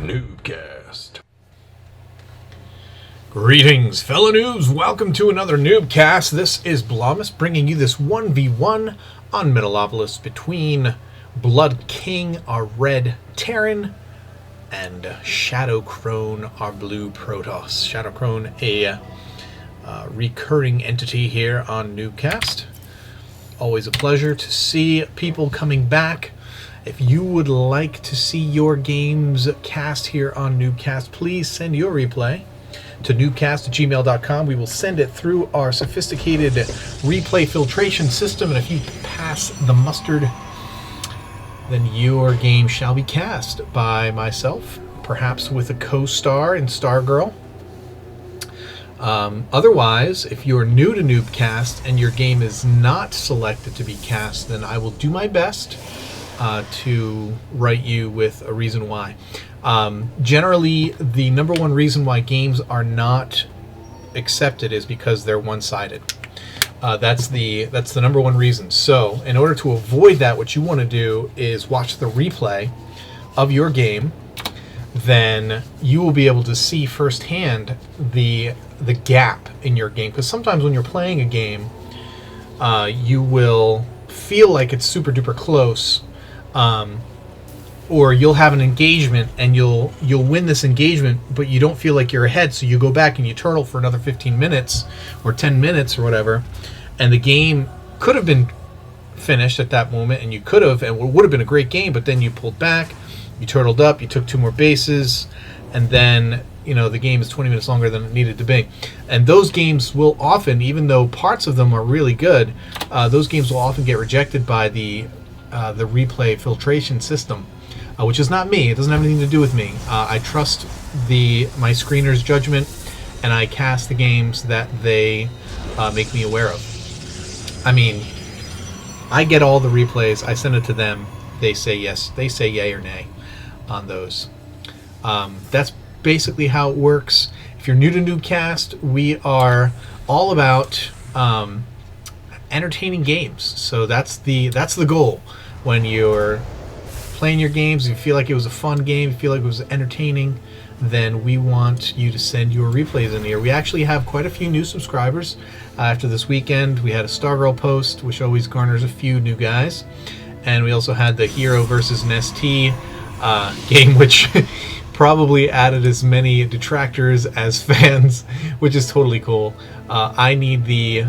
NuubCast. Greetings, fellow noobs. Welcome to another NuubCast. This is Blomus bringing you this 1v1 on Metalopolis between Blood King, our red Terran, and Shadowcrone, our blue Protoss. Shadowcrone, a recurring entity here on NuubCast. Always a pleasure to see people coming back. If you would like to see your games cast here on NuubCast, please send your replay to NuubCast@gmail.com. We will send it through our sophisticated replay filtration system, and if you pass the mustard, then your game shall be cast by myself, perhaps with a co-star in Stargirl. Otherwise, if you're new to NuubCast and your game is not selected to be cast, then I will do my best to write you with a reason why. Generally, the number one reason why games are not accepted is because they're one-sided. That's the number one reason. So, in order to avoid that, what you want to do is watch the replay of your game. Then you will be able to see firsthand the gap in your game. Because sometimes when you're playing a game, you will feel like it's super duper close. Or you'll have an engagement and you'll win this engagement, but you don't feel like you're ahead, so you go back and you turtle for another 15 minutes or 10 minutes or whatever, and the game could have been finished at that moment, and you could have, and it would have been a great game, but then you pulled back, you turtled up, you took 2 more bases, and then the game is 20 minutes longer than it needed to be. And those games will often, even though parts of them are really good, those games will often get rejected by the replay filtration system, which is not me. It doesn't have anything to do with me. I trust my screener's judgment, and I cast the games that they make me aware of. I mean, I get all the replays. I send it to them. They say yes. They say yay or nay on those. That's basically how it works. If you're new to NuubCast, we are all about entertaining games. So that's the goal. When you're playing your games, you feel like it was a fun game, you feel like it was entertaining, then we want you to send your replays in here. We actually have quite a few new subscribers. After this weekend, we had a Stargirl post, which always garners a few new guys. And we also had the Hero versus an ST game, which probably added as many detractors as fans, which is totally cool. I need the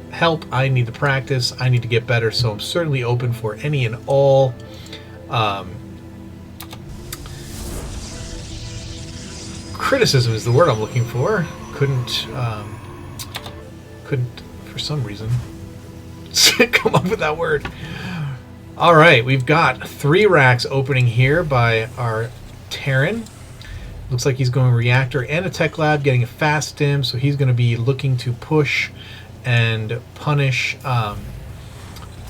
help, I need the practice, I need to get better, so I'm certainly open for any and all criticism is the word I'm looking for. Couldn't for some reason come up with that word. All right, we've got 3 racks opening here by our Terran. Looks like he's going reactor and a tech lab, getting a fast stim, so he's going to be looking to push and punish the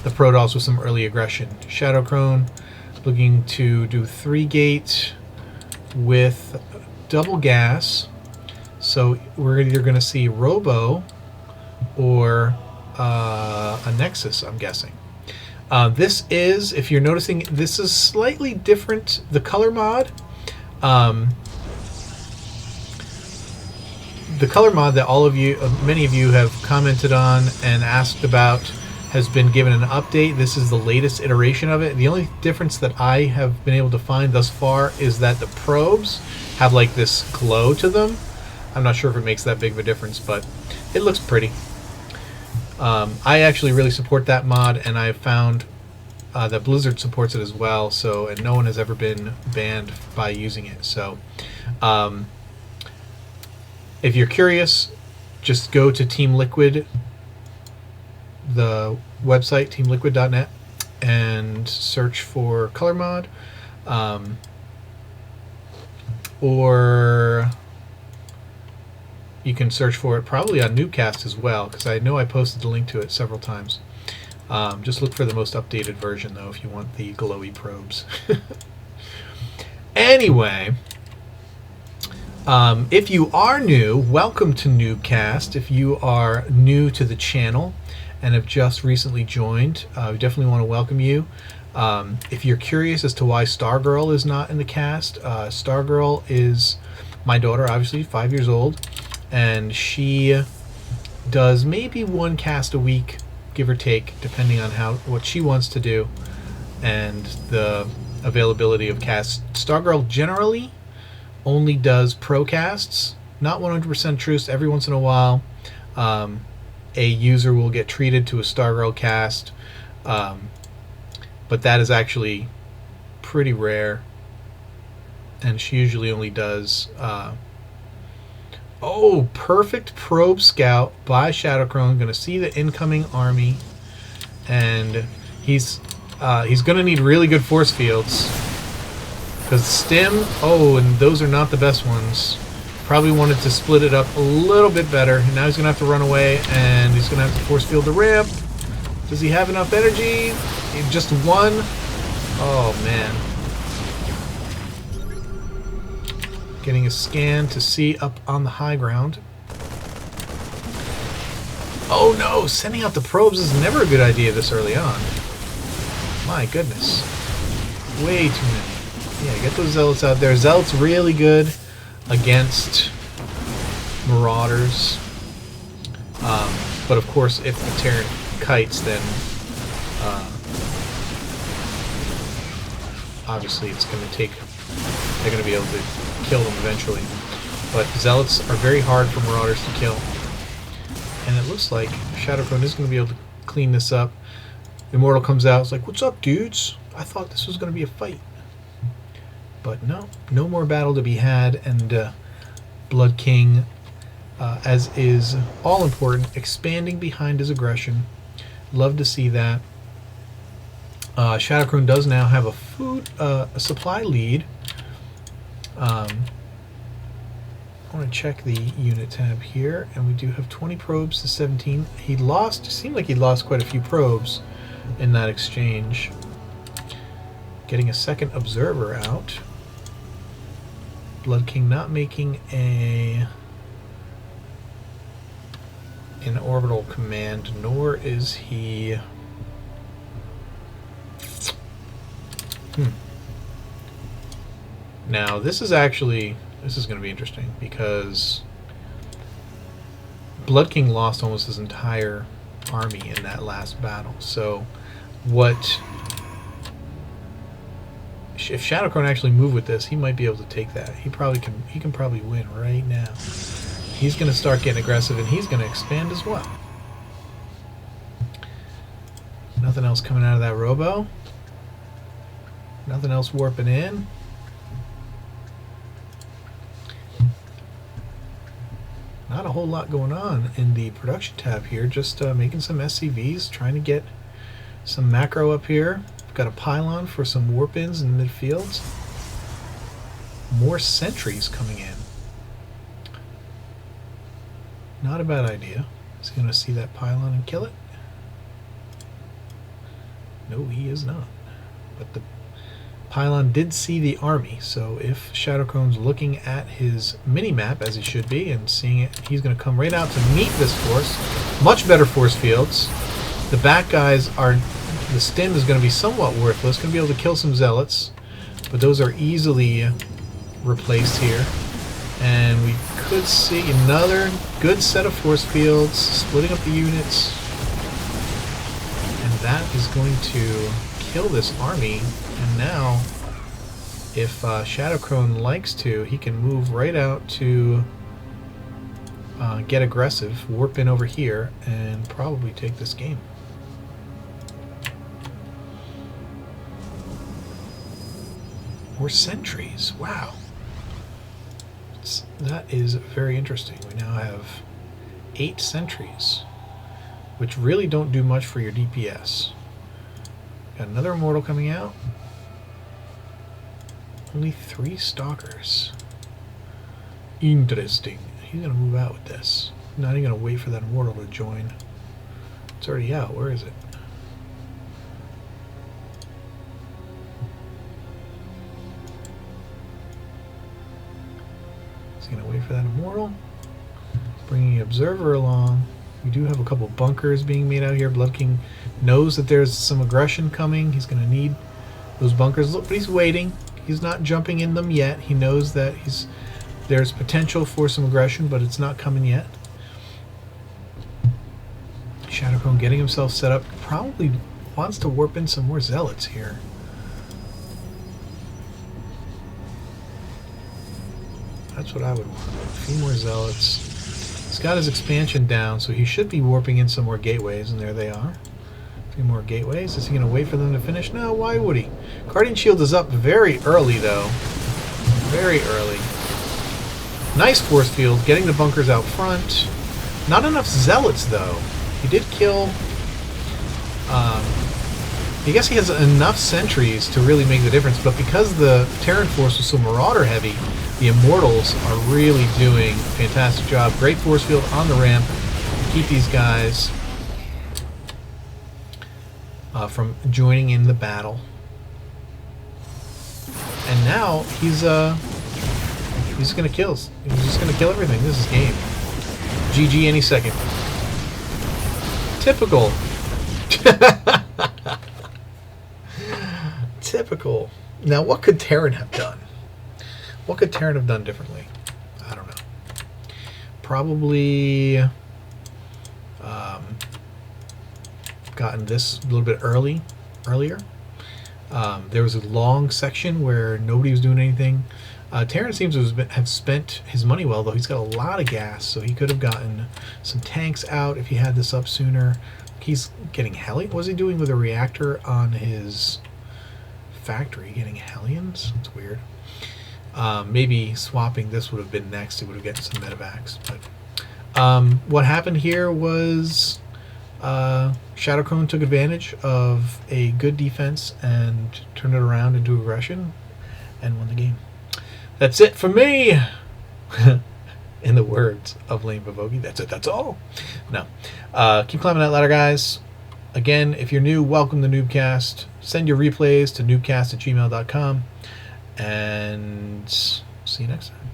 Protoss with some early aggression. Shadowcrone looking to do 3-gate with double gas. So we're either going to see Robo or a Nexus, I'm guessing. This is, if you're noticing, this is slightly different. The color mod, that many of you have commented on and asked about, has been given an update. This is the latest iteration of it. The only difference that I have been able to find thus far is that the probes have like this glow to them. I'm not sure if it makes that big of a difference, but it looks pretty. I actually really support that mod, and I've found that Blizzard supports it as well, and no one has ever been banned by using it. So if you're curious, just go to Team Liquid, the website, teamliquid.net, and search for color mod, or you can search for it probably on NuubCast as well, because I know I posted the link to it several times. Just look for the most updated version, though, if you want the glowy probes. Anyway, if you are new, welcome to NuubCast. If you are new to the channel and have just recently joined, we definitely want to welcome you. If you're curious as to why Stargirl is not in the cast, Stargirl is my daughter, obviously 5 years old, and she does maybe one cast a week, give or take, depending on what she wants to do and the availability of casts. Stargirl generally only does pro casts, not 100% truth. Every once in a while, a user will get treated to a Stargirl cast, but that is actually pretty rare, and she usually only does oh, perfect probe scout by Shadowcrone. Going to see the incoming army, and he's going to need really good force fields because stim. Oh, and those are not the best ones. Probably wanted to split it up a little bit better. And now he's going to have to run away, and he's going to have to force field the ramp. Does he have enough energy? Just one. Oh man. Getting a scan to see up on the high ground. Oh no, sending out the probes is never a good idea this early on. My goodness. Way too many. Yeah, get those zealots out there. Zealots really good against marauders. But of course, if the Terran kites, then obviously it's going to take... They're going to be able to kill them eventually. But zealots are very hard for marauders to kill. And it looks like Shadowcrone is going to be able to clean this up. Immortal comes out, it's like, what's up, dudes? I thought this was going to be a fight. But no, no more battle to be had, and Blood King, as is all important, expanding behind his aggression. Love to see that. Shadowcrone does now have a supply lead. I want to check the unit tab here, and we do have 20 probes to 17. Seemed like he lost quite a few probes in that exchange. Getting a second observer out. Blood King not making an orbital command, nor is he... Now, this is going to be interesting, because Blood King lost almost his entire army in that last battle. So, if Shadowcrone actually moved with this, he might be able to take that. He can probably win right now. He's going to start getting aggressive, and he's going to expand as well. Nothing else coming out of that robo. Nothing else warping in. Not a whole lot going on in the production tab here. Just making some SCVs, trying to get some macro up here. Got a pylon for some warp-ins in the midfields. More sentries coming in. Not a bad idea. Is he going to see that pylon and kill it? No, he is not. But the pylon did see the army, so if Shadowcrone's looking at his mini-map, as he should be, and seeing it, he's going to come right out to meet this force. Much better force fields. The back guys are... The stim is going to be somewhat worthless. Going to be able to kill some zealots, but those are easily replaced here. And we could see another good set of force fields, splitting up the units. And that is going to kill this army. And now, if Shadowcrone likes to, he can move right out to get aggressive, warp in over here, and probably take this game. More sentries. Wow. That is very interesting. We now have 8 sentries, which really don't do much for your DPS. Got another immortal coming out. Only 3 stalkers. Interesting. He's going to move out with this. Not even going to wait for that immortal to join. It's already out. Where is it? He's going to wait for that immortal. Bringing the observer along. We do have a couple bunkers being made out here. Blood King knows that there's some aggression coming. He's going to need those bunkers. Look, but he's waiting. He's not jumping in them yet. He knows that there's potential for some aggression, but it's not coming yet. Shadowcrone getting himself set up. Probably wants to warp in some more zealots here. That's what I would want. A few more zealots. He's got his expansion down, so he should be warping in some more gateways, and there they are. 3 more gateways. Is he going to wait for them to finish? No, why would he? Guardian Shield is up very early, though. Very early. Nice force field, getting the bunkers out front. Not enough zealots, though. He did kill... I guess he has enough sentries to really make the difference, but because the Terran force was so marauder heavy, the Immortals are really doing a fantastic job. Great force field on the ramp to keep these guys from joining in the battle. And now he's gonna kill. He's just gonna kill everything. This is game. GG any second. Typical. Typical. Now, what could Terran have done? What could Terran have done differently? I don't know. Probably gotten this a little bit earlier. There was a long section where nobody was doing anything. Terran seems to have spent his money well, though. He's got a lot of gas, so he could have gotten some tanks out if he had this up sooner. He's getting Hellion. What was he doing with a reactor on his factory? Getting Hellions? That's weird. Maybe swapping this would have been next. He would have gotten some medevacs. But what happened here was Shadowcrone took advantage of a good defense and turned it around into aggression and won the game. That's it for me. In the words of Lane Bavogi, that's it, that's all. No. Keep climbing that ladder, guys. Again, if you're new, welcome to NuubCast. Send your replays to noobcast@gmail.com. And see you next time.